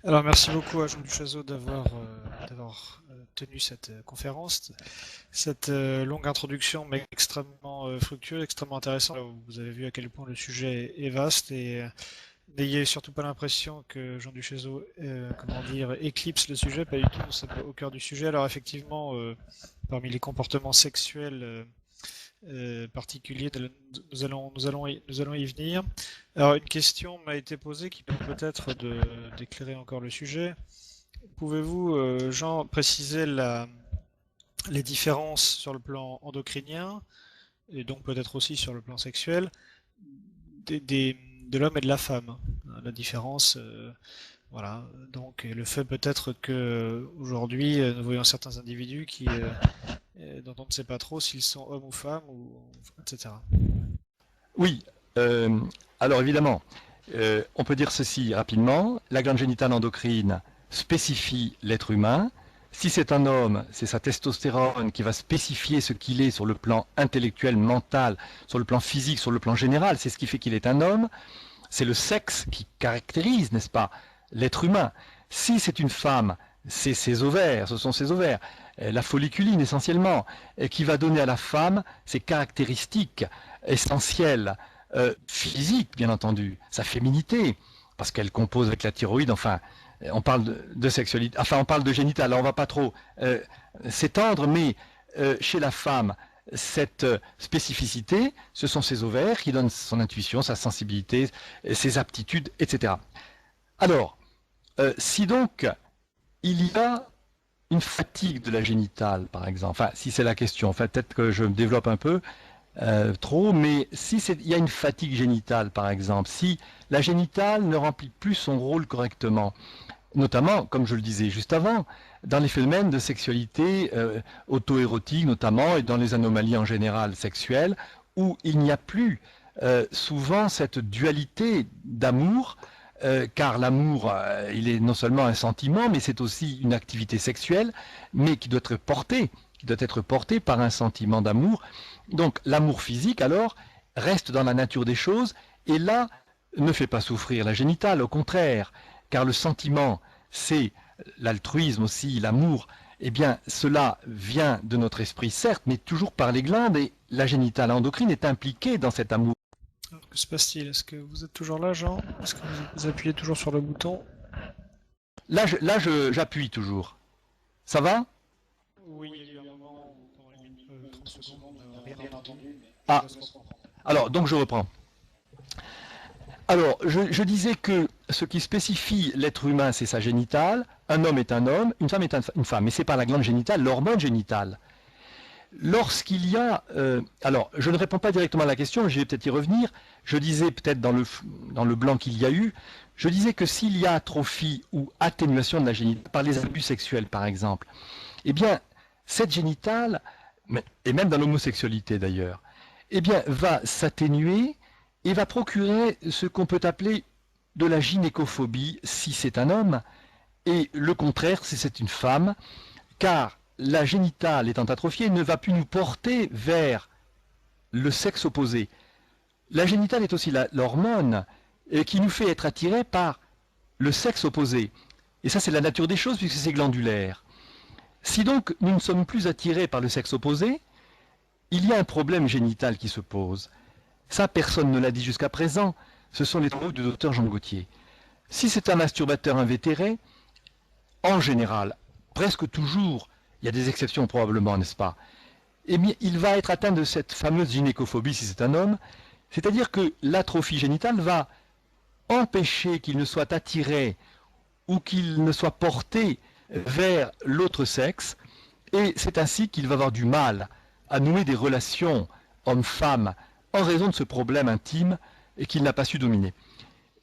Alors, merci beaucoup à Jean Duchazot d'avoir tenu cette conférence, cette longue introduction, mais extrêmement fructueuse, extrêmement intéressante. Vous avez vu à quel point le sujet est vaste et n'ayez surtout pas l'impression que Jean Duchazot, comment dire, éclipse le sujet, pas du tout, c'est au cœur du sujet. Alors, effectivement, parmi les comportements sexuels particulier. Nous allons y venir. Alors, une question m'a été posée qui permet peut-être d'éclairer encore le sujet. Pouvez-vous, Jean, préciser les différences sur le plan endocrinien, et donc peut-être aussi sur le plan sexuel, des, des- de l'homme et de la femme? La différence, voilà. Donc, et le fait peut-être que aujourd'hui, nous voyons certains individus dont on ne sait pas trop s'ils sont hommes ou femmes, etc. Oui, euh, alors évidemment, on peut dire ceci rapidement. La glande génitale endocrine spécifie l'être humain. Si c'est un homme, c'est sa testostérone qui va spécifier ce qu'il est sur le plan intellectuel, mental, sur le plan physique, sur le plan général. C'est ce qui fait qu'il est un homme. C'est le sexe qui caractérise, n'est-ce pas, l'être humain. Si c'est une femme, c'est ses ovaires, ce sont ses ovaires, la folliculine essentiellement, qui va donner à la femme ses caractéristiques essentielles, physiques bien entendu, sa féminité, parce qu'elle compose avec la thyroïde, enfin, on parle de sexualité, enfin on parle de génital, alors on va pas trop s'étendre, mais chez la femme, cette spécificité, ce sont ses ovaires qui donnent son intuition, sa sensibilité, ses aptitudes, etc. Alors, si donc il y a une fatigue de la génitale, par exemple, enfin, si c'est la question, enfin, peut-être que je me développe un peu trop, mais si il y a une fatigue génitale, par exemple, si la génitale ne remplit plus son rôle correctement, notamment, comme je le disais juste avant, dans les phénomènes de sexualité auto-érotique notamment, et dans les anomalies en général sexuelles, où il n'y a plus souvent cette dualité d'amour, car l'amour, il est non seulement un sentiment, mais c'est aussi une activité sexuelle, mais qui doit être portée par un sentiment d'amour. Donc l'amour physique, alors, reste dans la nature des choses, et là, ne fait pas souffrir la génitale, au contraire, car le sentiment, c'est l'altruisme aussi, l'amour, eh bien, cela vient de notre esprit, certes, mais toujours par les glandes, et la génitale endocrine est impliquée dans cet amour. Alors, que se passe-t-il? Est-ce que vous êtes toujours là, Jean? Est-ce que vous appuyez toujours sur le bouton? J'appuie toujours. Ça va? Oui, il y a eu un moment où, pendant les 30 secondes, on n'a rien entendu, mais ça Ah, doit se reprendre. alors, donc je reprends. Alors, je disais que ce qui spécifie l'être humain, c'est sa génitale. Un homme est un homme, une femme est une femme. Mais c'est pas la glande génitale, l'hormone génitale. Lorsqu'il y a... alors, je ne réponds pas directement à la question, je vais peut-être y revenir. Je disais peut-être dans le blanc qu'il y a eu, je disais que s'il y a atrophie ou atténuation de la génitale, par les abus sexuels par exemple, eh bien, cette génitale, et même dans l'homosexualité d'ailleurs, eh bien, va s'atténuer et va procurer ce qu'on peut appeler de la gynécophobie si c'est un homme, et le contraire si c'est une femme, car la génitale étant atrophiée ne va plus nous porter vers le sexe opposé. La génitale est aussi l'hormone qui nous fait être attirés par le sexe opposé. Et ça c'est la nature des choses puisque c'est glandulaire. Si donc nous ne sommes plus attirés par le sexe opposé, il y a un problème génital qui se pose. Ça, personne ne l'a dit jusqu'à présent. Ce sont les travaux du docteur Jean Gauthier. Si c'est un masturbateur invétéré, en général, presque toujours, il y a des exceptions probablement, n'est-ce pas? Eh bien, il va être atteint de cette fameuse gynécophobie si c'est un homme, c'est-à-dire que l'atrophie génitale va empêcher qu'il ne soit attiré ou qu'il ne soit porté vers l'autre sexe, et c'est ainsi qu'il va avoir du mal à nouer des relations homme-femme en raison de ce problème intime et qu'il n'a pas su dominer.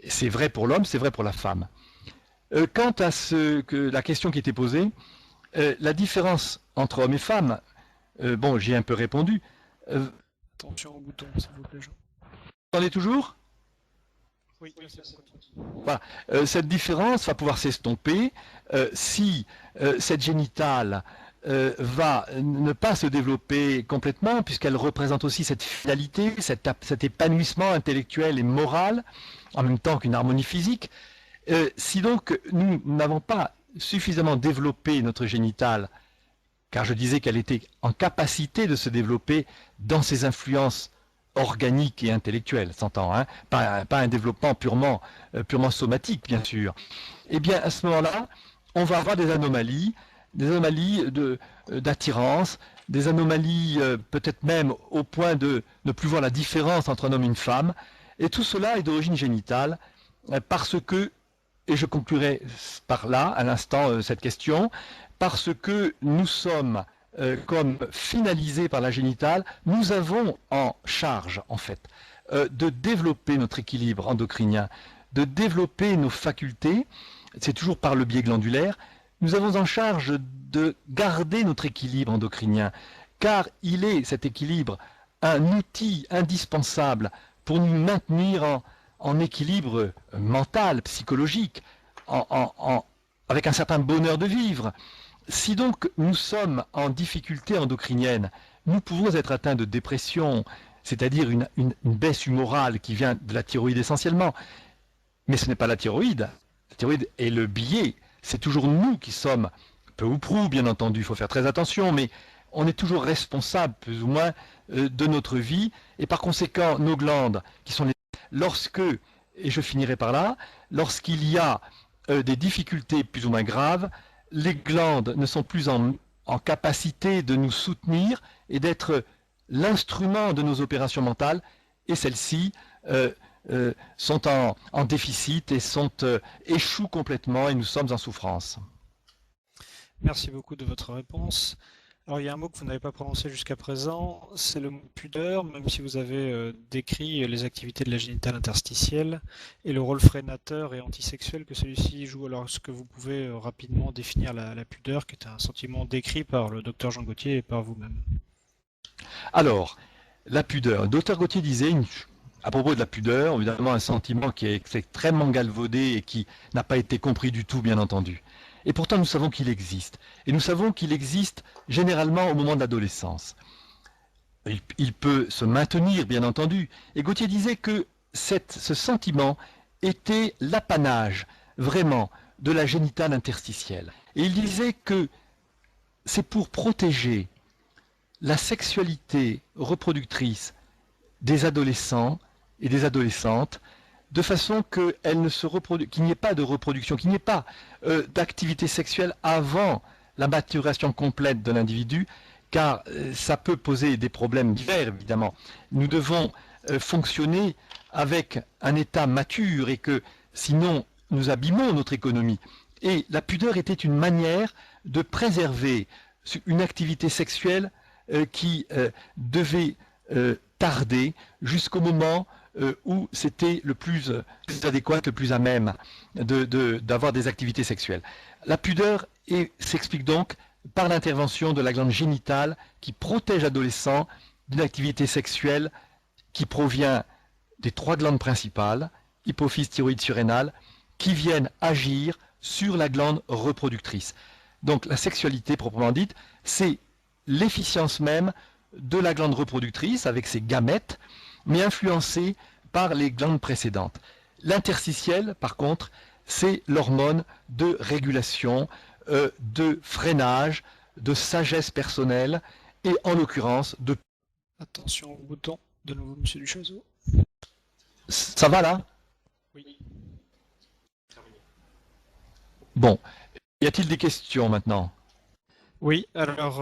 C'est vrai pour l'homme, c'est vrai pour la femme. Quant à la question qui était posée, la différence entre hommes et femmes, bon, j'y ai un peu répondu. Vous Attention au bouton, s'il vous plaît, Jean. entendez toujours? Oui, merci, on continue. Voilà. Cette différence va pouvoir s'estomper si cette génitale va ne pas se développer complètement, puisqu'elle représente aussi cette finalité, cet épanouissement intellectuel et moral, en même temps qu'une harmonie physique. Si donc nous n'avons pas suffisamment développé notre génitale, car je disais qu'elle était en capacité de se développer dans ses influences organiques et intellectuelles, s'entend, hein, pas un développement purement somatique, bien sûr, eh bien à ce moment-là, on va avoir des anomalies d'attirance, des anomalies peut-être même au point de ne plus voir la différence entre un homme et une femme, et tout cela est d'origine génitale, parce que, et je conclurai par là, à l'instant, cette question, parce que nous sommes comme finalisés par la génitale, nous avons en charge, en fait, de développer notre équilibre endocrinien, de développer nos facultés, c'est toujours par le biais glandulaire, nous avons en charge de garder notre équilibre endocrinien, car il est, cet équilibre, un outil indispensable pour nous maintenir en équilibre mental, psychologique, avec un certain bonheur de vivre. Si donc nous sommes en difficulté endocrinienne, nous pouvons être atteints de dépression, c'est-à-dire une baisse humorale qui vient de la thyroïde essentiellement. Mais ce n'est pas la thyroïde est le biais. C'est toujours nous qui sommes, peu ou prou bien entendu, il faut faire très attention, mais on est toujours responsable plus ou moins de notre vie, et par conséquent nos glandes, qui sont lorsque, et je finirai par là, lorsqu'il y a des difficultés plus ou moins graves, les glandes ne sont plus en capacité de nous soutenir et d'être l'instrument de nos opérations mentales, et celles-ci sont en déficit et échouent complètement, et nous sommes en souffrance. Merci beaucoup de votre réponse. Alors il y a un mot que vous n'avez pas prononcé jusqu'à présent, c'est le mot pudeur, même si vous avez décrit les activités de la génitale interstitielle et le rôle freinateur et antisexuel que celui-ci joue. Alors est-ce que vous pouvez rapidement définir la pudeur, qui est un sentiment décrit par le docteur Jean Gauthier et par vous-même? Alors, la pudeur. Le docteur Gauthier disait, à propos de la pudeur, évidemment un sentiment qui est extrêmement galvaudé et qui n'a pas été compris du tout, bien entendu. Et pourtant, nous savons qu'il existe. Et nous savons qu'il existe généralement au moment de l'adolescence. Il peut se maintenir, bien entendu. Et Gauthier disait que ce sentiment était l'apanage, vraiment, de la génitale interstitielle. Et il disait que c'est pour protéger la sexualité reproductrice des adolescents et des adolescentes, de façon qu'il n'y ait pas de reproduction, qu'il n'y ait pas d'activité sexuelle avant la maturation complète de l'individu, car ça peut poser des problèmes divers, évidemment. Nous devons fonctionner avec un état mature, et que sinon nous abîmons notre économie. Et la pudeur était une manière de préserver une activité sexuelle qui devait tarder jusqu'au moment où c'était le plus adéquat, le plus à même d'avoir des activités sexuelles. La pudeur s'explique donc par l'intervention de la glande génitale qui protège l'adolescent d'une activité sexuelle qui provient des 3 glandes principales, hypophyse, thyroïde, surrénale, qui viennent agir sur la glande reproductrice. Donc la sexualité proprement dite, c'est l'efficience même de la glande reproductrice avec ses gamètes, mais influencée par les glandes précédentes. L'interstitiel, par contre, c'est l'hormone de régulation, de freinage, de sagesse personnelle, et en l'occurrence de... Attention au bouton, de nouveau monsieur Duchazot. Ça va là? Oui. Bon, y a-t-il des questions maintenant? Oui, alors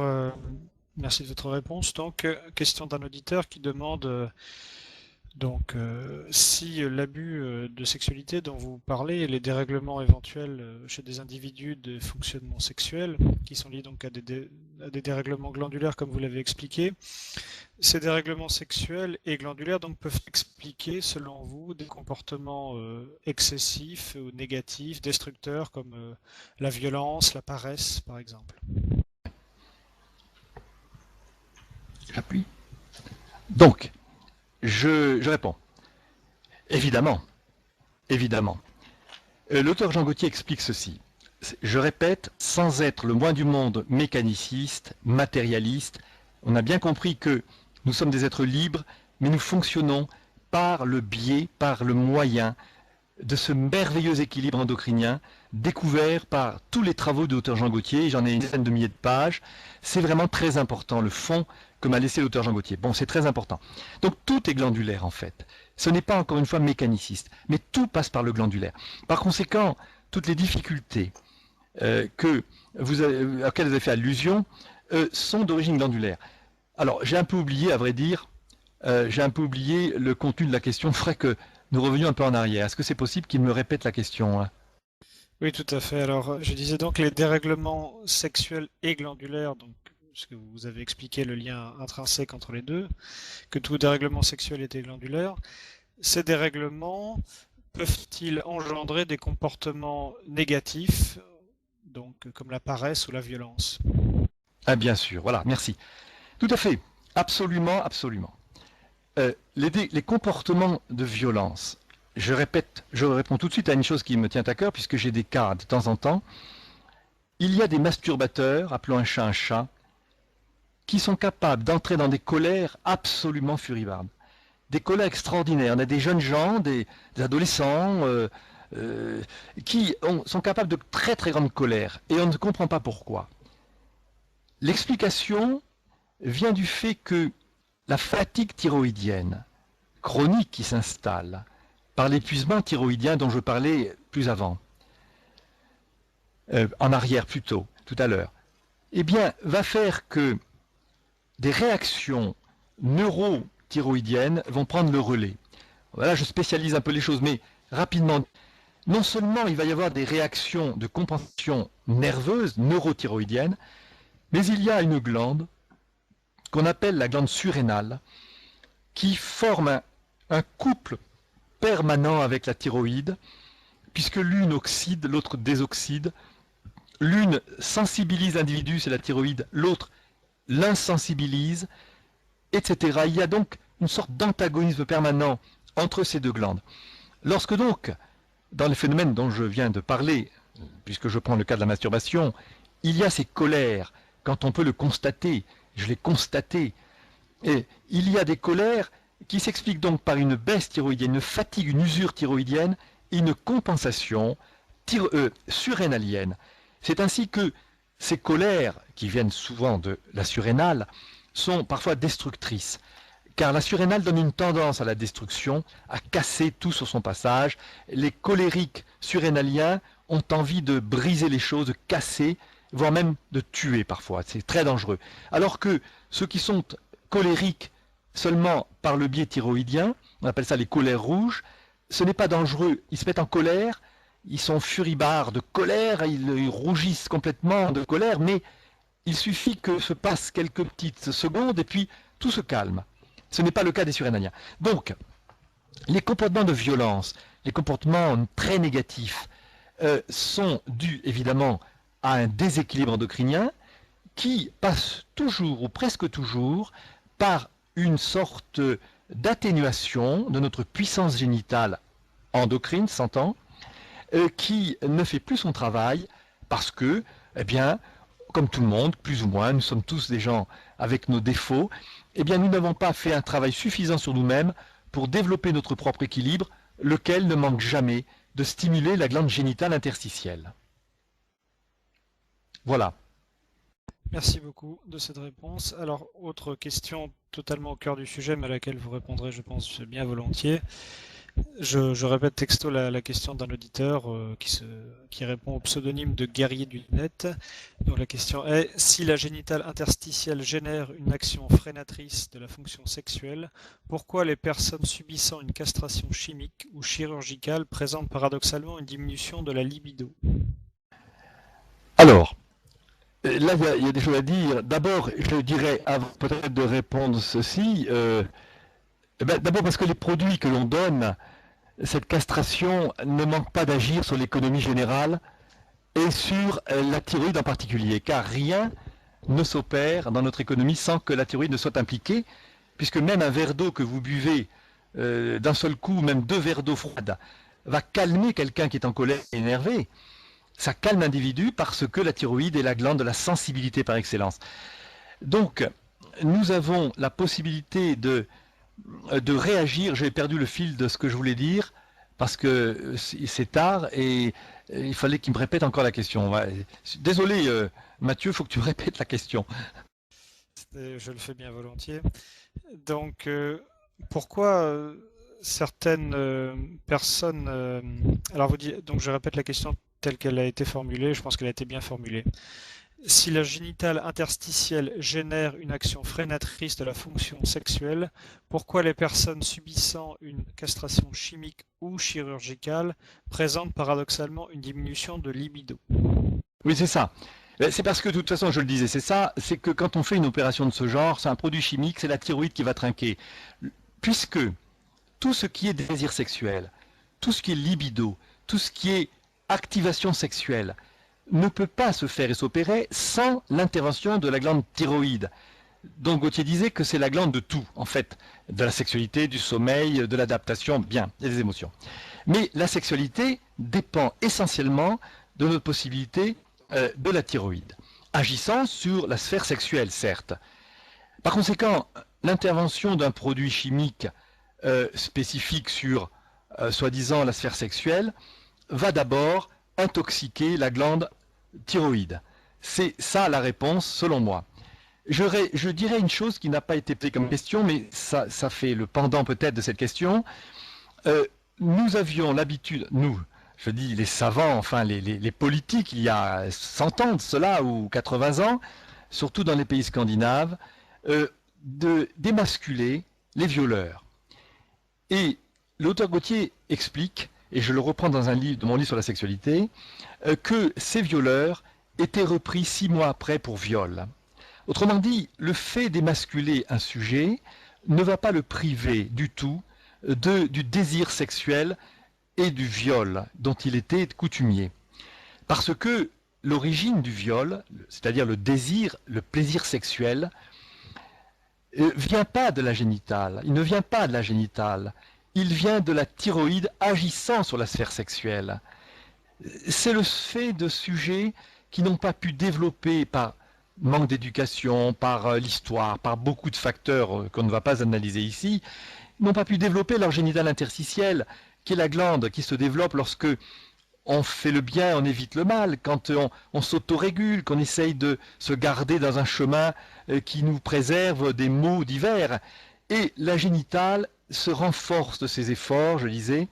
merci de votre réponse. Donc, question d'un auditeur qui demande si l'abus de sexualité dont vous parlez et les dérèglements éventuels chez des individus de fonctionnement sexuel, qui sont liés donc à des dérèglements glandulaires comme vous l'avez expliqué, ces dérèglements sexuels et glandulaires donc peuvent expliquer, selon vous, des comportements excessifs ou négatifs, destructeurs, comme la violence, la paresse, par exemple. J'appuie. Donc, je réponds. Évidemment. Évidemment. L'auteur Jean Gauthier explique ceci. Je répète, sans être le moins du monde mécaniciste, matérialiste, on a bien compris que nous sommes des êtres libres, mais nous fonctionnons par le biais, par le moyen de ce merveilleux équilibre endocrinien découvert par tous les travaux de l'auteur Jean Gauthier. J'en ai une dizaine de milliers de pages. C'est vraiment très important, le fond que m'a laissé l'auteur Jean Gauthier. Bon, c'est très important. Donc tout est glandulaire en fait. Ce n'est pas encore une fois mécaniciste, mais tout passe par le glandulaire. Par conséquent, toutes les difficultés auxquelles vous avez fait allusion sont d'origine glandulaire. Alors, j'ai un peu oublié, à vrai dire, le contenu de la question. Il faudrait que nous revenions un peu en arrière. Est-ce que c'est possible qu'il me répète la question, hein? Oui, tout à fait. Alors, je disais donc les dérèglements sexuels et glandulaires, donc, parce que vous avez expliqué le lien intrinsèque entre les deux, que tout dérèglement sexuel était glandulaire. Ces dérèglements peuvent-ils engendrer des comportements négatifs, donc comme la paresse ou la violence? Ah, bien sûr, voilà, merci. Tout à fait, absolument, absolument. Les comportements de violence, je répète, je réponds tout de suite à une chose qui me tient à cœur, puisque j'ai des cas de temps en temps. Il y a des masturbateurs, appelons un chat, qui sont capables d'entrer dans des colères absolument furibardes. Des colères extraordinaires. On a des jeunes gens, des adolescents, qui sont capables de très très grande colère, et on ne comprend pas pourquoi. L'explication vient du fait que la fatigue thyroïdienne chronique qui s'installe par l'épuisement thyroïdien dont je parlais plus avant, en arrière plutôt, tout à l'heure, eh bien, va faire que des réactions neurothyroïdiennes vont prendre le relais. Voilà, je spécialise un peu les choses, mais rapidement, non seulement il va y avoir des réactions de compensation nerveuse, neurothyroïdienne, mais il y a une glande qu'on appelle la glande surrénale, qui forme un couple permanent avec la thyroïde, puisque l'une oxyde, l'autre désoxyde. L'une sensibilise l'individu, c'est la thyroïde, l'autre l'insensibilise, etc. Il y a donc une sorte d'antagonisme permanent entre ces deux glandes. Lorsque donc, dans les phénomènes dont je viens de parler, puisque je prends le cas de la masturbation, il y a ces colères, quand on peut le constater, je l'ai constaté, et il y a des colères qui s'expliquent donc par une baisse thyroïdienne, une fatigue, une usure thyroïdienne et une compensation surrénalienne. C'est ainsi que ces colères, qui viennent souvent de la surrénale, sont parfois destructrices, car la surrénale donne une tendance à la destruction, à casser tout sur son passage. Les colériques surrénaliens ont envie de briser les choses, de casser, voire même de tuer parfois. C'est très dangereux. Alors que ceux qui sont colériques seulement par le biais thyroïdien, on appelle ça les colères rouges, ce n'est pas dangereux. Ils se mettent en colère, ils sont furibards de colère, ils rougissent complètement de colère, mais il suffit que se passent quelques petites secondes et puis tout se calme. Ce n'est pas le cas des surrénaliens. Donc, les comportements de violence, les comportements très négatifs, sont dus évidemment à un déséquilibre endocrinien qui passe toujours ou presque toujours par une sorte d'atténuation de notre puissance génitale endocrine, s'entend, qui ne fait plus son travail parce que, eh bien, comme tout le monde, plus ou moins, nous sommes tous des gens avec nos défauts, eh bien, nous n'avons pas fait un travail suffisant sur nous-mêmes pour développer notre propre équilibre, lequel ne manque jamais de stimuler la glande génitale interstitielle. Voilà. Merci beaucoup de cette réponse. Alors, autre question totalement au cœur du sujet, mais à laquelle vous répondrez, je pense, bien volontiers. Je répète texto la question d'un auditeur qui répond au pseudonyme de Guerrier du Net. Donc la question est: si la génitale interstitielle génère une action freinatrice de la fonction sexuelle, pourquoi les personnes subissant une castration chimique ou chirurgicale présentent paradoxalement une diminution de la libido? Alors, là, il y a des choses à dire. D'abord, je dirais, avant peut-être de répondre ceci, d'abord parce que les produits que l'on donne, cette castration ne manque pas d'agir sur l'économie générale et sur la thyroïde en particulier, car rien ne s'opère dans notre économie sans que la thyroïde ne soit impliquée, puisque même un verre d'eau que vous buvez d'un seul coup, même 2 verres d'eau froide, va calmer quelqu'un qui est en colère et énervé. Ça calme l'individu parce que la thyroïde est la glande de la sensibilité par excellence. Donc, nous avons la possibilité de réagir, j'ai perdu le fil de ce que je voulais dire, parce que c'est tard et il fallait qu'il me répète encore la question. Désolé, Mathieu, il faut que tu me répètes la question. Je le fais bien volontiers. Donc, pourquoi certaines personnes... alors, donc je répète la question telle qu'elle a été formulée, je pense qu'elle a été bien formulée. Si la génitale interstitielle génère une action freinatrice de la fonction sexuelle, pourquoi les personnes subissant une castration chimique ou chirurgicale présentent paradoxalement une diminution de libido? Oui, c'est ça. C'est parce que de toute façon, je le disais, c'est ça, c'est que quand on fait une opération de ce genre, c'est un produit chimique, c'est la thyroïde qui va trinquer. Puisque tout ce qui est désir sexuel, tout ce qui est libido, tout ce qui est activation sexuelle, ne peut pas se faire et s'opérer sans l'intervention de la glande thyroïde. Donc Gauthier disait que c'est la glande de tout, en fait, de la sexualité, du sommeil, de l'adaptation, bien, et des émotions. Mais la sexualité dépend essentiellement de notre possibilité de la thyroïde, agissant sur la sphère sexuelle, certes. Par conséquent, l'intervention d'un produit chimique spécifique sur, soi-disant, la sphère sexuelle, va d'abord intoxiquer la glande thyroïde. C'est ça la réponse, selon moi. Je dirais une chose qui n'a pas été posée comme question, mais ça fait le pendant peut-être de cette question. Nous avions l'habitude, nous, je dis les savants, enfin les politiques, il y a 100 ans de cela, ou 80 ans, surtout dans les pays scandinaves, de démasculer les violeurs. Et l'auteur Gauthier explique, et je le reprends dans un livre, de mon livre sur la sexualité, que ces violeurs étaient repris 6 mois après pour viol. Autrement dit, le fait d'émasculer un sujet ne va pas le priver du tout du désir sexuel et du viol dont il était coutumier. Parce que l'origine du viol, c'est-à-dire le désir, le plaisir sexuel, vient pas de la génitale. Il ne vient pas de la génitale. Il vient de la thyroïde agissant sur la sphère sexuelle. C'est le fait de sujets qui n'ont pas pu développer par manque d'éducation, par l'histoire, par beaucoup de facteurs qu'on ne va pas analyser ici, n'ont pas pu développer leur génitale interstitielle, qui est la glande qui se développe lorsque on fait le bien, on évite le mal, quand on s'autorégule, qu'on essaye de se garder dans un chemin qui nous préserve des maux divers. Et la génitale se renforce de ses efforts, je disais,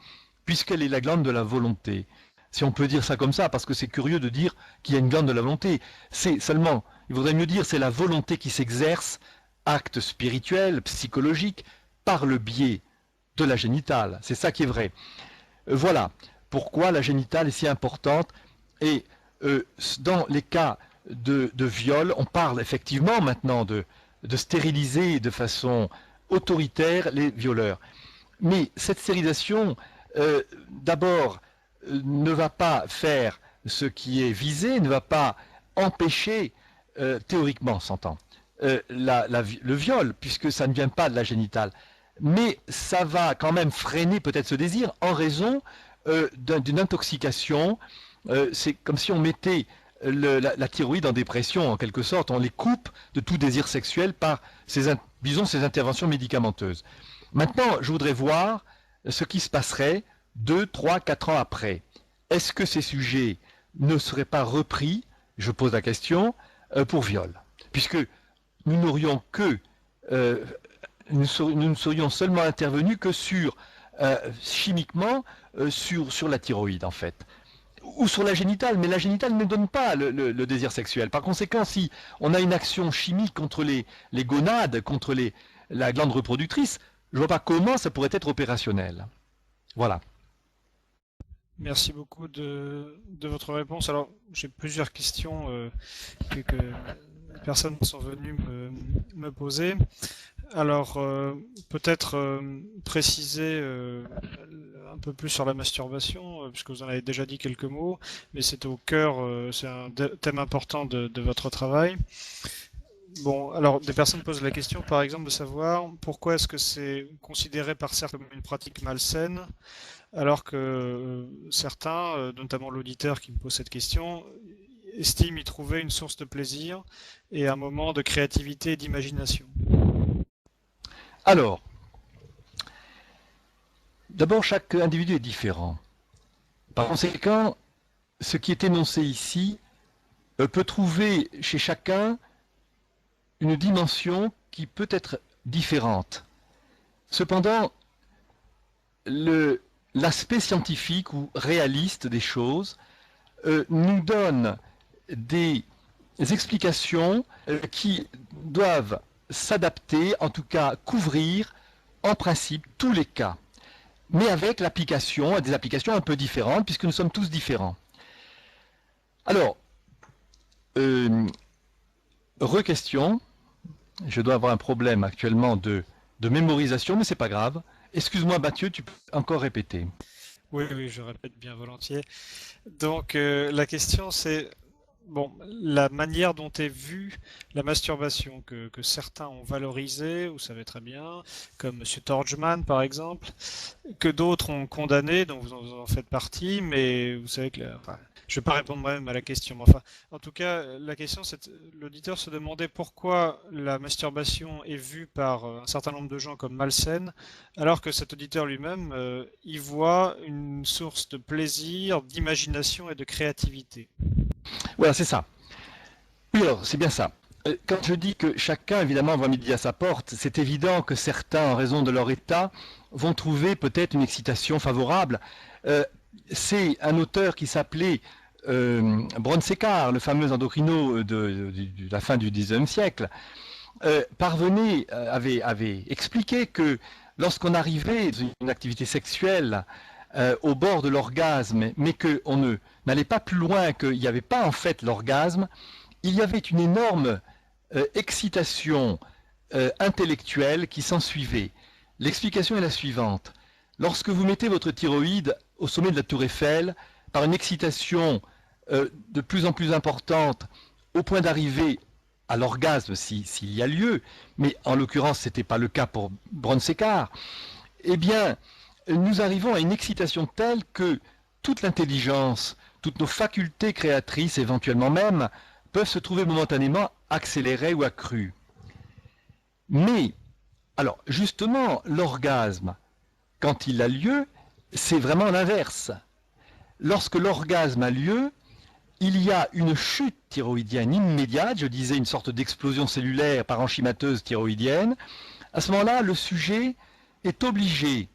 puisqu'elle est la glande de la volonté. Si on peut dire ça comme ça, parce que c'est curieux de dire qu'il y a une glande de la volonté. C'est seulement, il vaudrait mieux dire, c'est la volonté qui s'exerce, acte spirituel, psychologique, par le biais de la génitale. C'est ça qui est vrai. Voilà pourquoi la génitale est si importante. Et dans les cas de viol, on parle effectivement maintenant de stériliser de façon autoritaire les violeurs. Mais cette stérilisation, d'abord, ne va pas faire ce qui est visé, ne va pas empêcher, théoriquement s'entend, le viol, puisque ça ne vient pas de la génitale. Mais ça va quand même freiner peut-être ce désir en raison d'une intoxication. C'est comme si on mettait la thyroïde en dépression, en quelque sorte. On les coupe de tout désir sexuel par ces interventions médicamenteuses. Maintenant, je voudrais voir ce qui se passerait 2, 3, 4 ans après. Est-ce que ces sujets ne seraient pas repris, je pose la question, pour viol? Puisque nous n'aurions que... nous ne serions seulement intervenus que sur, chimiquement, sur la thyroïde, en fait. Ou sur la génitale, mais la génitale ne donne pas le désir sexuel. Par conséquent, si on a une action chimique contre les gonades, contre la glande reproductrice, je ne vois pas comment ça pourrait être opérationnel. Voilà. Merci beaucoup de votre réponse. Alors, j'ai plusieurs questions que les personnes sont venues me poser. Alors, peut-être préciser un peu plus sur la masturbation, puisque vous en avez déjà dit quelques mots, mais c'est au cœur, c'est un thème important de votre travail. Bon, alors des personnes posent la question, par exemple, de savoir pourquoi est-ce que c'est considéré par certains comme une pratique malsaine, alors que certains, notamment l'auditeur qui me pose cette question, estiment y trouver une source de plaisir et un moment de créativité et d'imagination. Alors, D'abord, chaque individu est différent. Par conséquent, ce qui est énoncé ici peut trouver chez chacun une dimension qui peut être différente. Cependant, l'aspect scientifique ou réaliste des choses nous donne des explications qui doivent s'adapter, en tout cas couvrir en principe tous les cas, mais avec l'application, des applications un peu différentes puisque nous sommes tous différents. Alors, re-question, je dois avoir un problème actuellement de mémorisation, mais c'est pas grave. Excuse-moi Mathieu, tu peux encore répéter. Oui, oui, je répète bien volontiers. Donc, la question c'est, bon, la manière dont est vue la masturbation, que certains ont valorisée, vous savez très bien, comme Monsieur Torgman par exemple, que d'autres ont condamné, dont vous en faites partie, mais vous savez que enfin, je ne vais pas répondre moi-même à la question, mais enfin, en tout cas, la question, c'est l'auditeur se demandait pourquoi la masturbation est vue par un certain nombre de gens comme malsaine, alors que cet auditeur lui-même y voit une source de plaisir, d'imagination et de créativité. Voilà, c'est ça. Oui, alors, c'est bien ça. Quand je dis que chacun, évidemment, voit midi à sa porte, c'est évident que certains, en raison de leur état, vont trouver peut-être une excitation favorable. C'est un auteur qui s'appelait Brown-Séquard, le fameux endocrino de la fin du XIXe siècle, avait expliqué que lorsqu'on arrivait dans une activité sexuelle au bord de l'orgasme, mais qu'on n'allait pas plus loin, qu'il n'y avait pas en fait l'orgasme, il y avait une énorme excitation intellectuelle qui s'ensuivait. L'explication est la suivante. Lorsque vous mettez votre thyroïde au sommet de la tour Eiffel, par une excitation de plus en plus importante, au point d'arriver à l'orgasme s'il y a lieu, mais en l'occurrence ce n'était pas le cas pour Brown-Séquard, eh bien nous arrivons à une excitation telle que toute l'intelligence, toutes nos facultés créatrices éventuellement même, peuvent se trouver momentanément accélérées ou accrues. Mais, alors justement, l'orgasme, quand il a lieu, c'est vraiment l'inverse. Lorsque l'orgasme a lieu, il y a une chute thyroïdienne immédiate, je disais une sorte d'explosion cellulaire parenchymateuse thyroïdienne. À ce moment-là, le sujet est obligé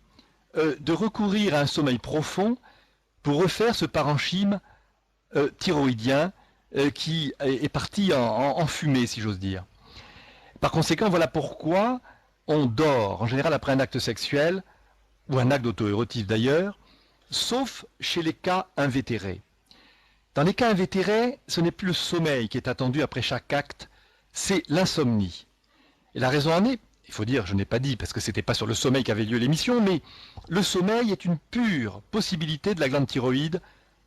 de recourir à un sommeil profond pour refaire ce parenchyme thyroïdien qui est parti en fumée, si j'ose dire. Par conséquent, voilà pourquoi on dort, en général après un acte sexuel, ou un acte d'auto-érotisme d'ailleurs, sauf chez les cas invétérés. Dans les cas invétérés, ce n'est plus le sommeil qui est attendu après chaque acte, c'est l'insomnie. Et la raison en est, il faut dire, je n'ai pas dit, parce que ce n'était pas sur le sommeil qu'avait lieu l'émission, mais le sommeil est une pure possibilité de la glande thyroïde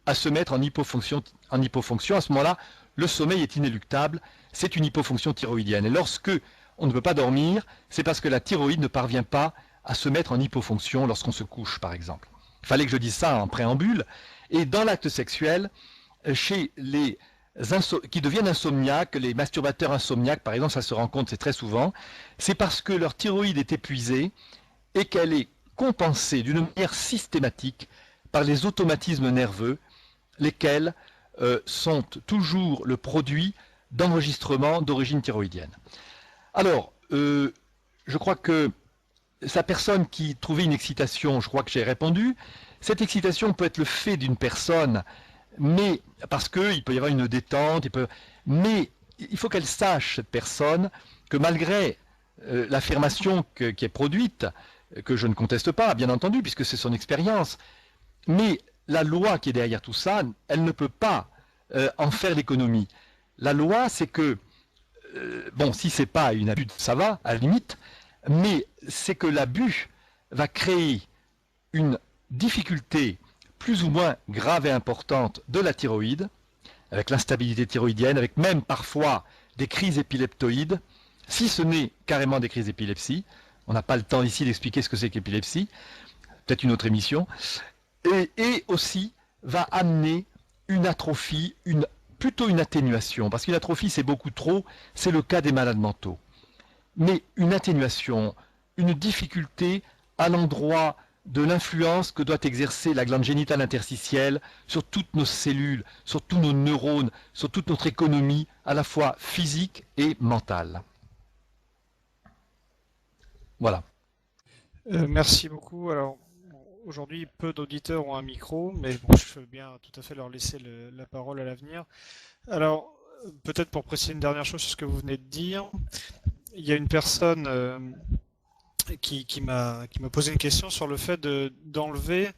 à se mettre en hypofonction. À ce moment-là, le sommeil est inéluctable, c'est une hypofonction thyroïdienne. Et lorsque on ne peut pas dormir, c'est parce que la thyroïde ne parvient pas à se mettre en hypofonction lorsqu'on se couche, par exemple. Il fallait que je dise ça en préambule. Et dans l'acte sexuel, chez les qui deviennent insomniaques, les masturbateurs insomniaques, par exemple, ça se rencontre, c'est très souvent, c'est parce que leur thyroïde est épuisée et qu'elle est compensée d'une manière systématique par les automatismes nerveux, lesquels sont toujours le produit d'enregistrements d'origine thyroïdienne. Alors, je crois que sa personne qui trouvait une excitation, je crois que j'ai répondu, cette excitation peut être le fait d'une personne, mais parce qu'il peut y avoir une détente, mais il faut qu'elle sache, cette personne, que malgré l'affirmation qui est produite, que je ne conteste pas, bien entendu, puisque c'est son expérience, mais la loi qui est derrière tout ça, elle ne peut pas en faire l'économie. La loi, c'est que, bon, si c'est pas une abus, ça va, à la limite, mais c'est que l'abus va créer une difficulté plus ou moins grave et importante de la thyroïde, avec l'instabilité thyroïdienne, avec même parfois des crises épileptoïdes, si ce n'est carrément des crises d'épilepsie. On n'a pas le temps ici d'expliquer ce que c'est que l'épilepsie, peut-être une autre émission, et aussi va amener une atrophie, plutôt une atténuation, parce qu'une atrophie c'est beaucoup trop, c'est le cas des malades mentaux. Mais une atténuation, une difficulté à l'endroit de l'influence que doit exercer la glande génitale interstitielle sur toutes nos cellules, sur tous nos neurones, sur toute notre économie, à la fois physique et mentale. Voilà. Merci beaucoup. Alors, aujourd'hui, peu d'auditeurs ont un micro, mais bon, je veux bien tout à fait leur laisser la parole à l'avenir. Alors, peut-être pour préciser une dernière chose sur ce que vous venez de dire, il y a une personne qui m'a posé une question sur le fait d'enlever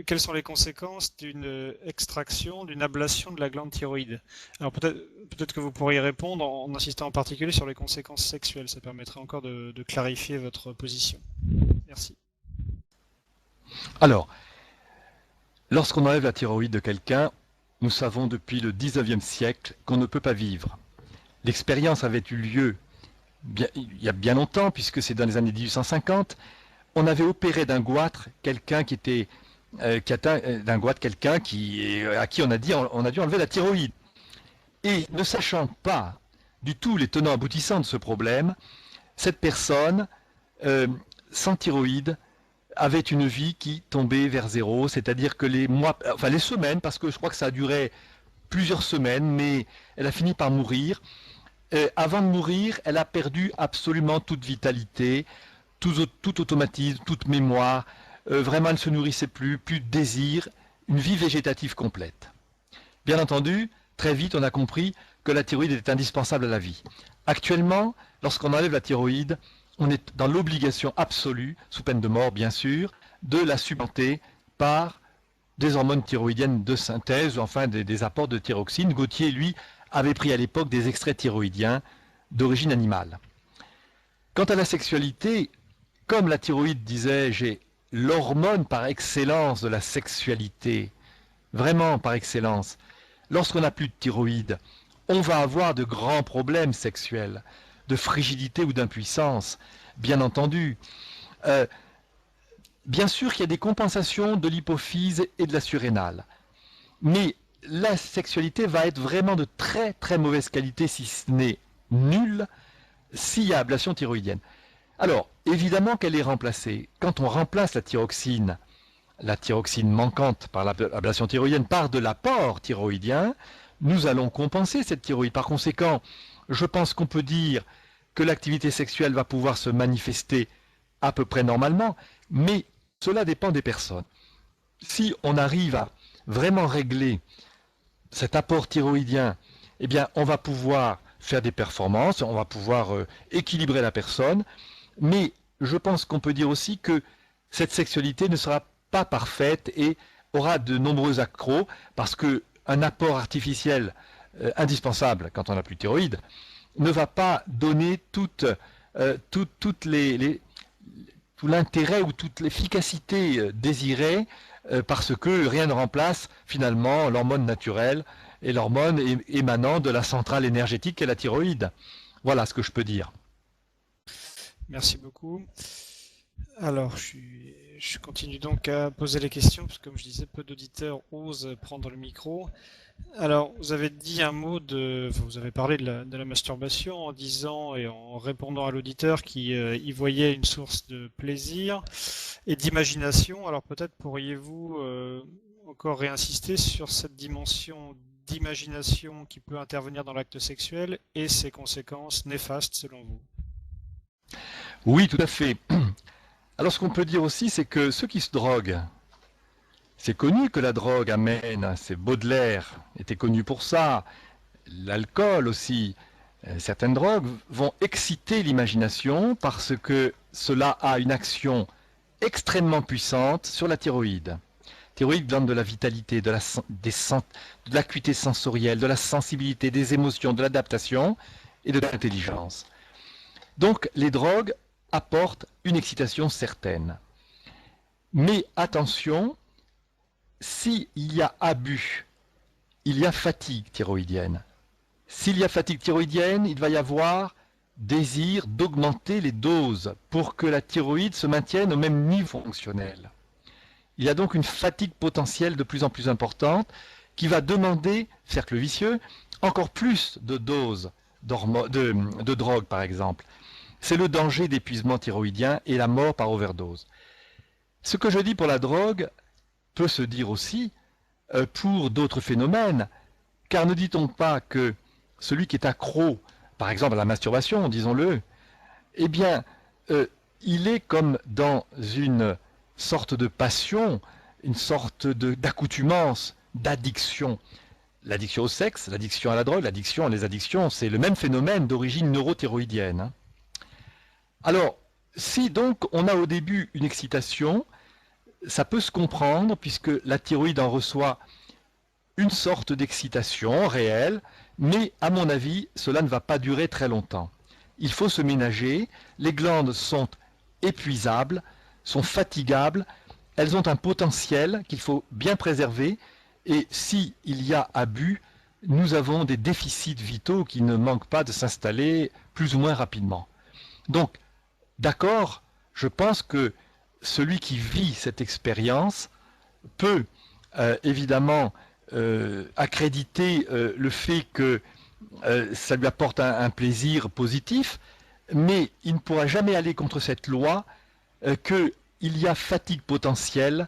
quelles sont les conséquences d'une extraction, d'une ablation de la glande thyroïde. Alors peut-être que vous pourriez répondre en insistant en particulier sur les conséquences sexuelles. Ça permettrait encore de clarifier votre position. Merci. Alors, lorsqu'on enlève la thyroïde de quelqu'un, nous savons depuis le 19e siècle qu'on ne peut pas vivre. L'expérience avait eu lieu il y a bien longtemps, puisque c'est dans les années 1850. On avait opéré d'un goitre quelqu'un qui était atteint d'un goitre quelqu'un à qui on a dû enlever la thyroïde. Et ne sachant pas du tout les tenants aboutissants de ce problème, cette personne sans thyroïde avait une vie qui tombait vers zéro, c'est-à-dire que les semaines, parce que je crois que ça a duré plusieurs semaines, mais elle a fini par mourir. Avant de mourir, elle a perdu absolument toute vitalité, tout automatisme, toute mémoire. Vraiment, elle ne se nourrissait plus de désir, une vie végétative complète. Bien entendu, très vite, on a compris que la thyroïde était indispensable à la vie. Actuellement, lorsqu'on enlève la thyroïde, on est dans l'obligation absolue, sous peine de mort bien sûr, de la supplanter par des hormones thyroïdiennes de synthèse, ou enfin des apports de thyroxine. Gautier, lui, avait pris à l'époque des extraits thyroïdiens d'origine animale. Quant à la sexualité, comme la thyroïde, disais-je, est l'hormone par excellence de la sexualité, vraiment par excellence, lorsqu'on n'a plus de thyroïde, on va avoir de grands problèmes sexuels, de frigidité ou d'impuissance, bien entendu. Bien sûr qu'il y a des compensations de l'hypophyse et de la surrénale, mais la sexualité va être vraiment de très très mauvaise qualité, si ce n'est nulle, s'il y a ablation thyroïdienne. Alors, évidemment qu'elle est remplacée. Quand on remplace la thyroxine manquante par l'ablation thyroïdienne, par de l'apport thyroïdien, nous allons compenser cette thyroïde. Par conséquent, je pense qu'on peut dire que l'activité sexuelle va pouvoir se manifester à peu près normalement, mais cela dépend des personnes. Si on arrive à vraiment régler cet apport thyroïdien, eh bien, on va pouvoir faire des performances, on va pouvoir équilibrer la personne, mais je pense qu'on peut dire aussi que cette sexualité ne sera pas parfaite et aura de nombreux accros, parce qu'un apport artificiel indispensable quand on n'a plus de thyroïde ne va pas donner tout l'intérêt ou toute l'efficacité désirée, parce que rien ne remplace finalement l'hormone naturelle et l'hormone émanant de la centrale énergétique qu'est la thyroïde. Voilà ce que je peux dire. Merci beaucoup. Alors, je continue donc à poser les questions, parce que comme je disais, peu d'auditeurs osent prendre le micro. Alors, vous avez dit un mot vous avez parlé de la masturbation en disant et en répondant à l'auditeur qui y voyait une source de plaisir et d'imagination. Alors peut-être pourriez-vous encore réinsister sur cette dimension d'imagination qui peut intervenir dans l'acte sexuel et ses conséquences néfastes selon vous? Oui, tout à fait. Alors ce qu'on peut dire aussi, c'est que ceux qui se droguent, c'est connu que la drogue amène, c'est Baudelaire était connu pour ça, l'alcool aussi, certaines drogues vont exciter l'imagination parce que cela a une action extrêmement puissante sur la thyroïde. Thyroïde, glande de la vitalité, de l'acuité sensorielle, de la sensibilité, des émotions, de l'adaptation et de l'intelligence. Donc les drogues apportent une excitation certaine. Mais attention, s'il y a abus, il y a fatigue thyroïdienne. S'il y a fatigue thyroïdienne, il va y avoir désir d'augmenter les doses pour que la thyroïde se maintienne au même niveau fonctionnel. Il y a donc une fatigue potentielle de plus en plus importante qui va demander, cercle vicieux, encore plus de doses de drogue par exemple. C'est le danger d'épuisement thyroïdien et la mort par overdose. Ce que je dis pour la drogue peut se dire aussi pour d'autres phénomènes, car ne dit-on pas que celui qui est accro, par exemple à la masturbation, disons-le, eh bien, il est comme dans une sorte de passion, une sorte d'accoutumance, d'addiction. L'addiction au sexe, l'addiction à la drogue, les addictions, c'est le même phénomène d'origine neurothyroïdienne. Hein. Alors, si donc on a au début une excitation, ça peut se comprendre puisque la thyroïde en reçoit une sorte d'excitation réelle, mais à mon avis, cela ne va pas durer très longtemps. Il faut se ménager, les glandes sont épuisables, sont fatigables, elles ont un potentiel qu'il faut bien préserver, et s'il y a abus, nous avons des déficits vitaux qui ne manquent pas de s'installer plus ou moins rapidement. Donc, d'accord, je pense que celui qui vit cette expérience peut évidemment accréditer le fait que ça lui apporte un plaisir positif, mais il ne pourra jamais aller contre cette loi qu'il y a fatigue potentielle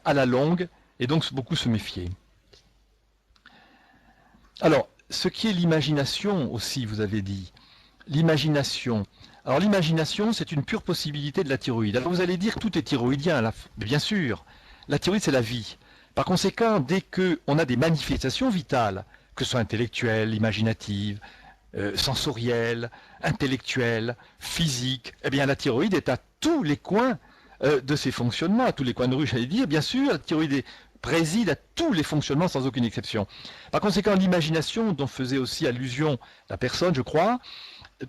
à la longue, et donc beaucoup se méfier. Alors, ce qui est l'imagination aussi, vous avez dit. L'imagination. Alors l'imagination, c'est une pure possibilité de la thyroïde. Alors vous allez dire tout est thyroïdien, là. Bien sûr. La thyroïde, c'est la vie. Par conséquent, dès qu'on a des manifestations vitales, que ce soit intellectuelles, imaginatives, sensorielles, intellectuelles, physiques, eh bien la thyroïde est à tous les coins de ses fonctionnements, à tous les coins de rue, j'allais dire. Bien sûr, la thyroïde préside à tous les fonctionnements sans aucune exception. Par conséquent, l'imagination, dont faisait aussi allusion la personne, je crois,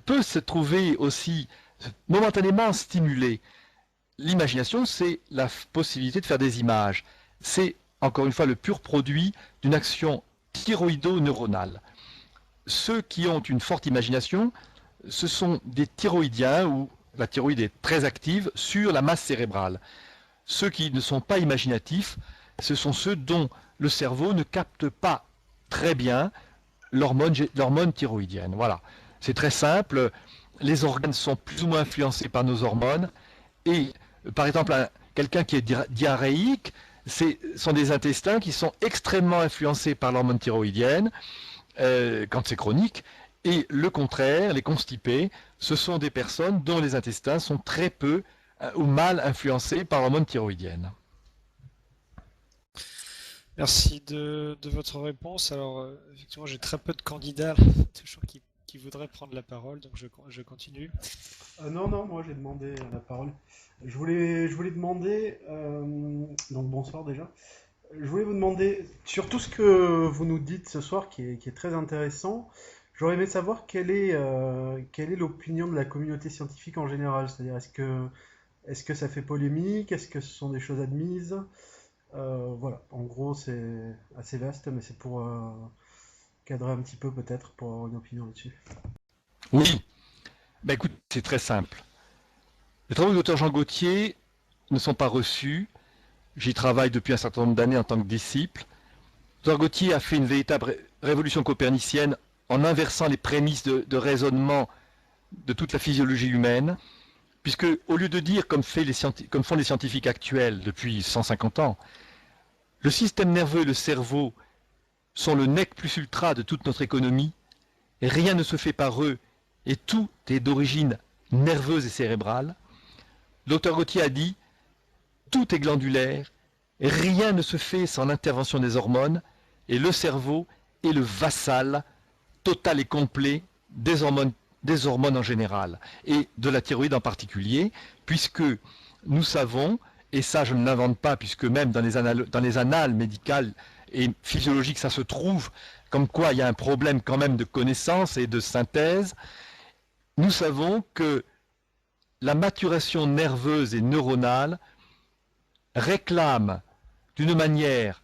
peut se trouver aussi momentanément stimulée. L'imagination, c'est la possibilité de faire des images. C'est, encore une fois, le pur produit d'une action thyroïdo-neuronale. Ceux qui ont une forte imagination, ce sont des thyroïdiens où la thyroïde est très active sur la masse cérébrale. Ceux qui ne sont pas imaginatifs, ce sont ceux dont le cerveau ne capte pas très bien l'hormone thyroïdienne. Voilà, c'est très simple. Les organes sont plus ou moins influencés par nos hormones. Et par exemple, quelqu'un qui est diarrhéique, sont des intestins qui sont extrêmement influencés par l'hormone thyroïdienne quand c'est chronique. Et le contraire, les constipés, ce sont des personnes dont les intestins sont très peu ou mal influencés par l'hormone thyroïdienne. Merci de votre réponse. Alors, effectivement, j'ai très peu de candidats toujours qui voudraient prendre la parole, donc je continue. Non, moi j'ai demandé la parole. Je voulais demander, donc bonsoir déjà. Je voulais vous demander, sur tout ce que vous nous dites ce soir, qui est très intéressant, j'aurais aimé savoir quelle est l'opinion de la communauté scientifique en général. C'est-à-dire, est-ce que ça fait polémique? Est-ce que ce sont des choses admises? Voilà, en gros, c'est assez vaste, mais c'est pour cadrer un petit peu peut-être, pour avoir une opinion là-dessus. Oui, ben écoute, c'est très simple. Les travaux du docteur Jean Gauthier ne sont pas reçus. J'y travaille depuis un certain nombre d'années en tant que disciple. Le docteur Gauthier a fait une véritable révolution copernicienne en inversant les prémices de raisonnement de toute la physiologie humaine, puisque au lieu de dire, comme font les scientifiques actuels depuis 150 ans, le système nerveux et le cerveau sont le nec plus ultra de toute notre économie, et rien ne se fait par eux, et tout est d'origine nerveuse et cérébrale, le docteur Gauthier a dit « Tout est glandulaire, et rien ne se fait sans l'intervention des hormones, et le cerveau est le vassal total et complet des hormones en général, et de la thyroïde en particulier, puisque nous savons, et ça je ne l'invente pas, puisque même dans les annales médicales et physiologiques, ça se trouve, comme quoi il y a un problème quand même de connaissance et de synthèse, nous savons que la maturation nerveuse et neuronale réclame d'une manière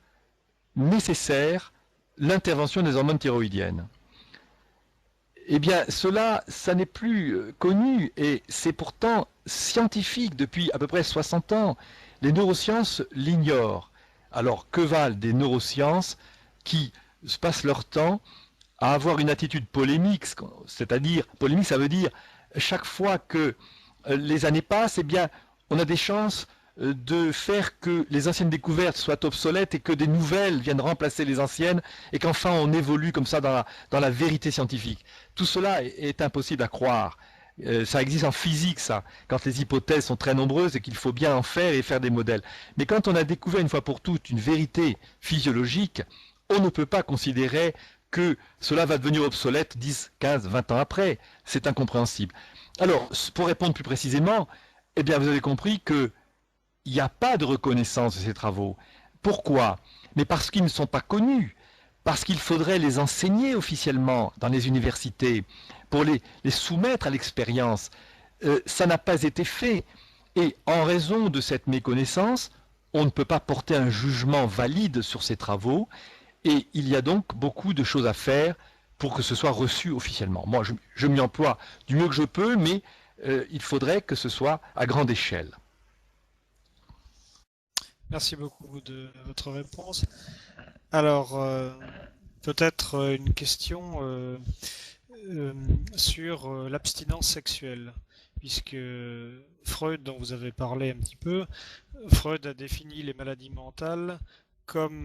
nécessaire l'intervention des hormones thyroïdiennes. Eh bien, ça n'est plus connu, et c'est pourtant scientifique depuis à peu près 60 ans. Les neurosciences l'ignorent. Alors, que valent des neurosciences qui se passent leur temps à avoir une attitude polémique, c'est-à-dire, polémique, ça veut dire, chaque fois que les années passent, eh bien, on a des chances de faire que les anciennes découvertes soient obsolètes et que des nouvelles viennent remplacer les anciennes et qu'enfin on évolue comme ça dans la vérité scientifique. Tout cela est impossible à croire. Ça existe en physique, ça, quand les hypothèses sont très nombreuses et qu'il faut bien en faire et faire des modèles. Mais quand on a découvert une fois pour toutes une vérité physiologique, on ne peut pas considérer que cela va devenir obsolète 10, 15, 20 ans après. C'est incompréhensible. Alors, pour répondre plus précisément, eh bien, vous avez compris qu'il n'y a pas de reconnaissance de ces travaux. Pourquoi? Mais parce qu'ils ne sont pas connus, parce qu'il faudrait les enseigner officiellement dans les universités, pour les soumettre à l'expérience. Ça n'a pas été fait. Et en raison de cette méconnaissance, on ne peut pas porter un jugement valide sur ces travaux, et il y a donc beaucoup de choses à faire pour que ce soit reçu officiellement. Moi, je m'y emploie du mieux que je peux, mais il faudrait que ce soit à grande échelle. Merci beaucoup de votre réponse. Alors, peut-être une question sur l'abstinence sexuelle, puisque Freud, dont vous avez parlé un petit peu, Freud a défini les maladies mentales comme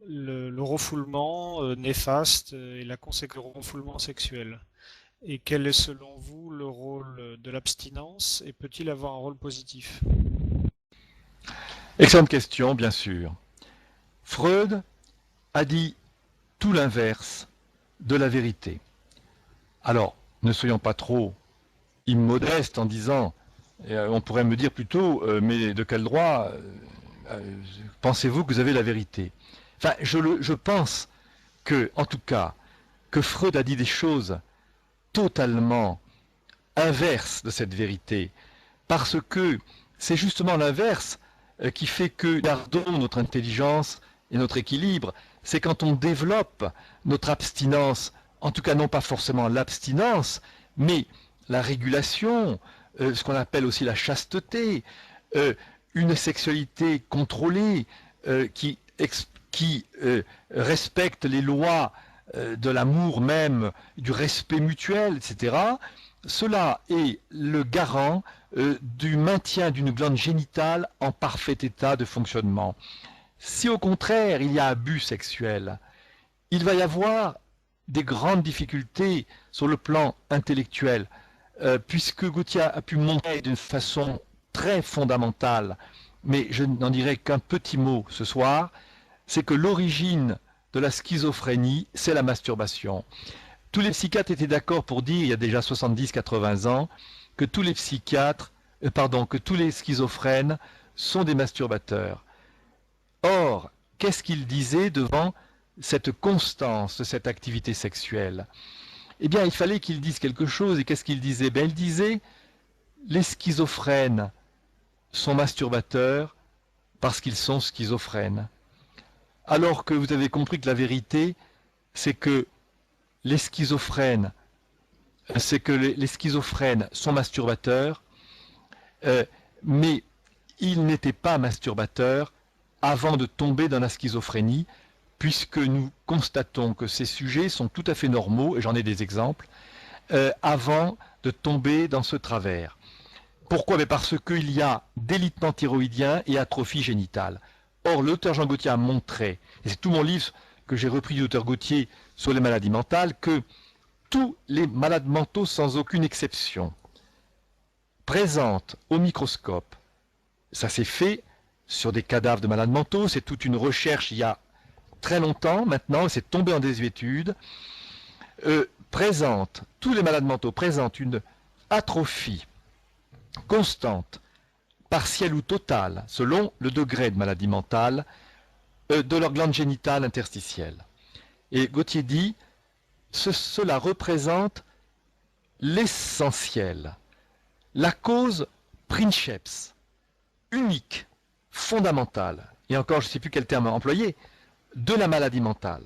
le refoulement néfaste et la conséquence du refoulement sexuel. Et quel est selon vous le rôle de l'abstinence et peut-il avoir un rôle positif? Excellente question, bien sûr. Freud a dit tout l'inverse de la vérité. Alors, ne soyons pas trop immodestes en disant, on pourrait me dire plutôt, mais de quel droit pensez-vous que vous avez la vérité? Enfin, je pense que, en tout cas, que Freud a dit des choses totalement inverses de cette vérité, parce que c'est justement l'inverse qui fait que nous gardons notre intelligence et notre équilibre. C'est quand on développe notre abstinence, en tout cas non pas forcément l'abstinence, mais la régulation, ce qu'on appelle aussi la chasteté, une sexualité contrôlée qui respecte les lois de l'amour même, du respect mutuel, etc. Cela est le garant du maintien d'une glande génitale en parfait état de fonctionnement. Si au contraire il y a abus sexuel, il va y avoir des grandes difficultés sur le plan intellectuel, puisque Gautier a pu montrer d'une façon très fondamentale, mais je n'en dirai qu'un petit mot ce soir, c'est que l'origine de la schizophrénie, c'est la masturbation. Tous les psychiatres étaient d'accord pour dire, il y a déjà 70-80 ans, que tous les que tous les schizophrènes sont des masturbateurs. Or, qu'est-ce qu'ils disaient devant cette constance de cette activité sexuelle? Eh bien, il fallait qu'ils disent quelque chose, et qu'est-ce qu'ils disaient? Ben, ils disaient, les schizophrènes sont masturbateurs parce qu'ils sont schizophrènes. Alors que vous avez compris que la vérité, c'est que les schizophrènes sont masturbateurs, mais ils n'étaient pas masturbateurs avant de tomber dans la schizophrénie, puisque nous constatons que ces sujets sont tout à fait normaux, et j'en ai des exemples, avant de tomber dans ce travers. Pourquoi? Parce qu'il y a délitement thyroïdien et atrophie génitale. Or, l'auteur Jean Gautier a montré, et c'est tout mon livre que j'ai repris du docteur Gautier sur les maladies mentales, que tous les malades mentaux, sans aucune exception, présentent au microscope, ça s'est fait sur des cadavres de malades mentaux, c'est toute une recherche il y a très longtemps maintenant, c'est tombé en désuétude, tous les malades mentaux présentent une atrophie constante, partielle ou totale, selon le degré de maladie mentale, de leur glande génitale interstitielle. Et Gautier dit, cela représente l'essentiel, la cause princeps, unique, fondamentale, et encore je ne sais plus quel terme employer, de la maladie mentale.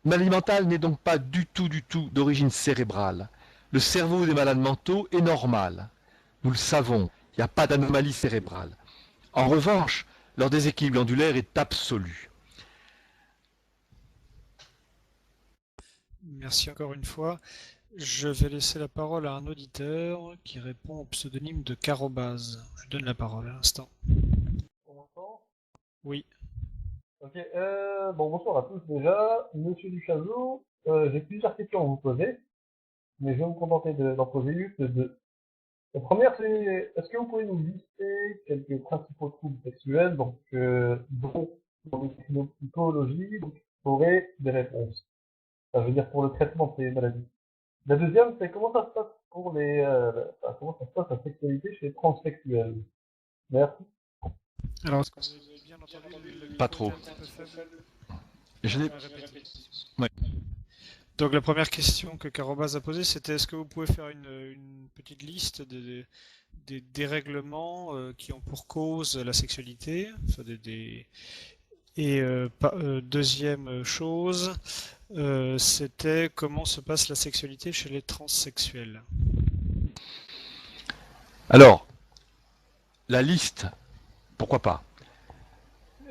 La maladie mentale n'est donc pas du tout d'origine cérébrale. Le cerveau des malades mentaux est normal. Nous le savons, il n'y a pas d'anomalie cérébrale. En revanche, leur déséquilibre glandulaire est absolu. Merci encore une fois. Je vais laisser la parole à un auditeur qui répond au pseudonyme de Carobase. Je donne la parole à l'instant. On m'entend? Oui. Ok, bon, bonsoir à tous déjà. Monsieur Duchazot, j'ai plusieurs questions à vous poser, mais je vais me contenter d'en poser juste deux. La première, c'est, est-ce que vous pouvez nous lister quelques principaux troubles sexuels, donc, dont, dans les psychologie, donc, auraient des réponses? Enfin, je veux dire, pour le traitement de ces maladies. La deuxième, c'est comment ça se passe pour comment ça se passe la sexualité chez les transsexuels? Merci. Alors, est-ce que vous avez bien entendu? Le Pas micro trop. était un peu faible. Je l'ai. Répétez. Ouais. Donc la première question que Carobase a posée, c'était est-ce que vous pouvez faire une petite liste des dérèglements qui ont pour cause la sexualité, enfin, et deuxième chose, c'était comment se passe la sexualité chez les transsexuels. Alors, la liste, pourquoi pas?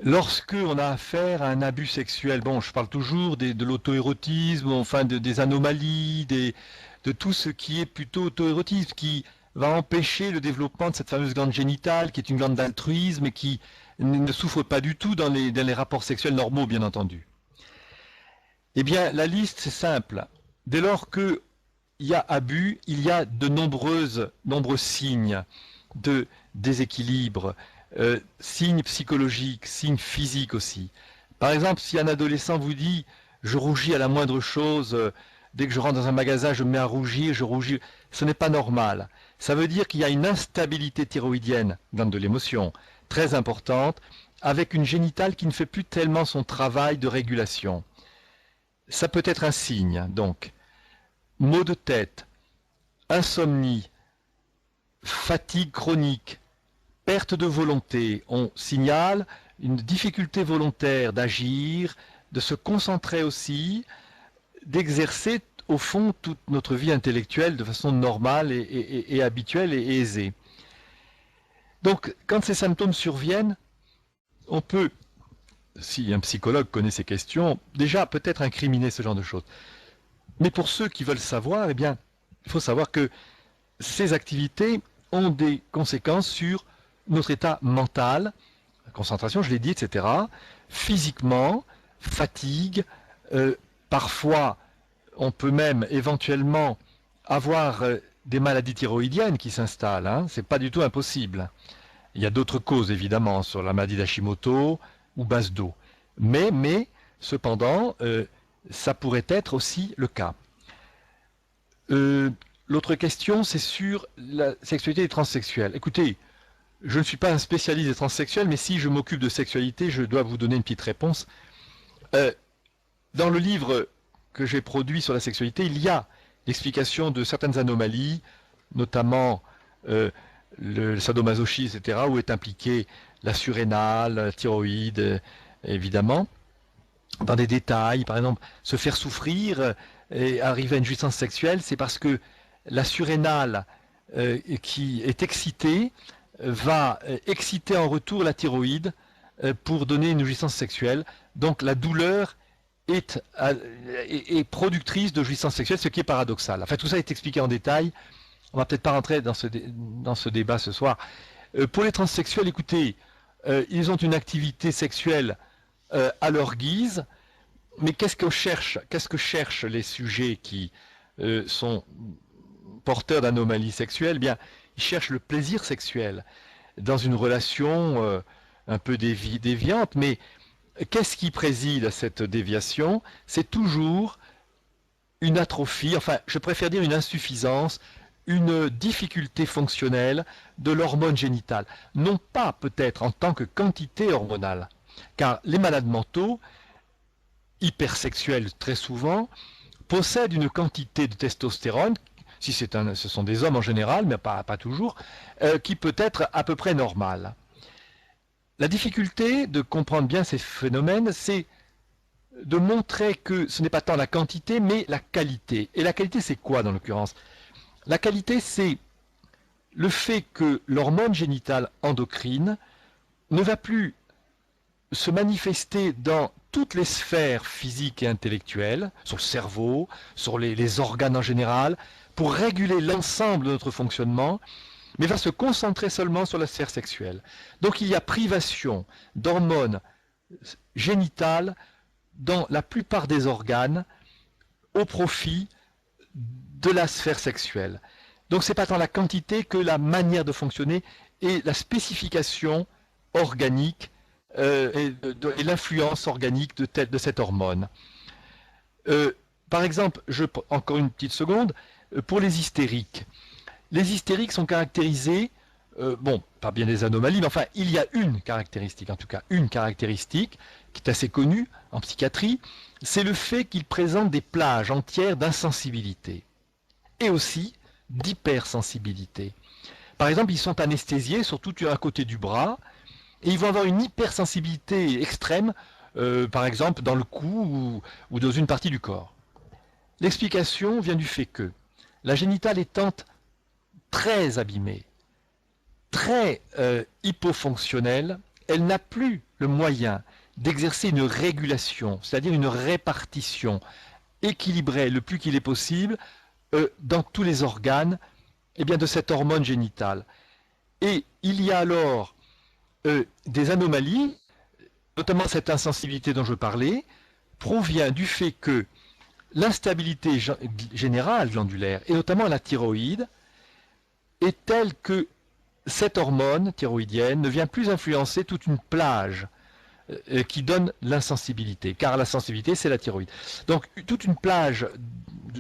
Lorsque on a affaire à un abus sexuel, bon, je parle toujours de l'auto-érotisme, enfin des anomalies, de tout ce qui est plutôt auto-érotisme, qui va empêcher le développement de cette fameuse glande génitale, qui est une glande d'altruisme et qui ne souffre pas du tout dans les rapports sexuels normaux, bien entendu. Eh bien, la liste, c'est simple. Dès lors qu'il y a abus, il y a de nombreux signes de déséquilibre, signes psychologiques, signes physiques aussi. Par exemple, si un adolescent vous dit « je rougis à la moindre chose, dès que je rentre dans un magasin, je me mets à rougir, je rougis », ce n'est pas normal. Ça veut dire qu'il y a une instabilité thyroïdienne, glande de l'émotion, très importante, avec une génitale qui ne fait plus tellement son travail de régulation. Ça peut être un signe, donc. Maux de tête, insomnie, fatigue chronique, perte de volonté, on signale une difficulté volontaire d'agir, de se concentrer aussi, d'exercer au fond toute notre vie intellectuelle de façon normale et habituelle et aisée. Donc quand ces symptômes surviennent, on peut, si un psychologue connaît ces questions, déjà peut-être incriminer ce genre de choses. Mais pour ceux qui veulent savoir, eh bien, il faut savoir que ces activités ont des conséquences sur notre état mental, concentration, je l'ai dit, etc. Physiquement, fatigue, parfois on peut même éventuellement avoir des maladies thyroïdiennes qui s'installent, hein. C'est pas du tout impossible. Il y a d'autres causes évidemment sur la maladie d'Hashimoto ou base d'eau. Mais cependant, ça pourrait être aussi le cas. L'autre question, c'est sur la sexualité des transsexuels. Écoutez, je ne suis pas un spécialiste des transsexuels, mais si je m'occupe de sexualité, je dois vous donner une petite réponse. Dans le livre que j'ai produit sur la sexualité, il y a l'explication de certaines anomalies, notamment le sadomasochisme, etc., où est impliquée la surrénale, la thyroïde, évidemment, dans des détails. Par exemple, se faire souffrir et arriver à une jouissance sexuelle, c'est parce que la surrénale qui est excitée va exciter en retour la thyroïde pour donner une jouissance sexuelle. Donc la douleur est productrice de jouissance sexuelle, ce qui est paradoxal. Enfin, tout ça est expliqué en détail. On va peut-être pas rentrer dans ce débat ce soir. Pour les transsexuels, écoutez, ils ont une activité sexuelle à leur guise, mais qu'est-ce que cherchent les sujets qui sont porteurs d'anomalies sexuelles? Eh bien, ils cherchent le plaisir sexuel dans une relation un peu déviante, mais qu'est-ce qui préside à cette déviation? C'est toujours une atrophie, enfin, je préfère dire une insuffisance, une difficulté fonctionnelle de l'hormone génitale. Non pas peut-être en tant que quantité hormonale, car les malades mentaux, hypersexuels très souvent, possèdent une quantité de testostérone, si ce sont des hommes en général, mais pas toujours, qui peut être à peu près normale. La difficulté de comprendre bien ces phénomènes, c'est de montrer que ce n'est pas tant la quantité, mais la qualité. Et la qualité, c'est quoi dans l'occurrence? La qualité, c'est le fait que l'hormone génitale endocrine ne va plus se manifester dans toutes les sphères physiques et intellectuelles, sur le cerveau, sur les organes en général, pour réguler l'ensemble de notre fonctionnement, mais va se concentrer seulement sur la sphère sexuelle. Donc il y a privation d'hormones génitales dans la plupart des organes au profit de la sphère sexuelle. Donc c'est pas tant la quantité que la manière de fonctionner et la spécification organique et l'influence organique de cette hormone. Par exemple, encore une petite seconde, pour les hystériques. Les hystériques sont caractérisés, bon, par bien des anomalies, mais enfin, il y a une caractéristique, en tout cas une caractéristique, qui est assez connue en psychiatrie, c'est le fait qu'ils présentent des plages entières d'insensibilité et aussi d'hypersensibilité. Par exemple, ils sont anesthésiés sur tout un côté du bras et ils vont avoir une hypersensibilité extrême, par exemple dans le cou ou dans une partie du corps. L'explication vient du fait que la génitale étant très abîmée, très hypofonctionnelle, elle n'a plus le moyen d'exercer une régulation, c'est-à-dire une répartition équilibrée le plus qu'il est possible dans tous les organes de cette hormone génitale. Et il y a alors des anomalies, notamment cette insensibilité dont je parlais, provient du fait que l'instabilité générale glandulaire, et notamment la thyroïde, est telle que cette hormone thyroïdienne ne vient plus influencer toute une plage qui donne l'insensibilité, car la sensibilité c'est la thyroïde. Donc toute une plage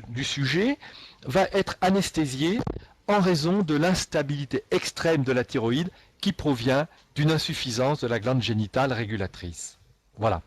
du sujet va être anesthésiée en raison de l'instabilité extrême de la thyroïde qui provient d'une insuffisance de la glande génitale régulatrice. Voilà.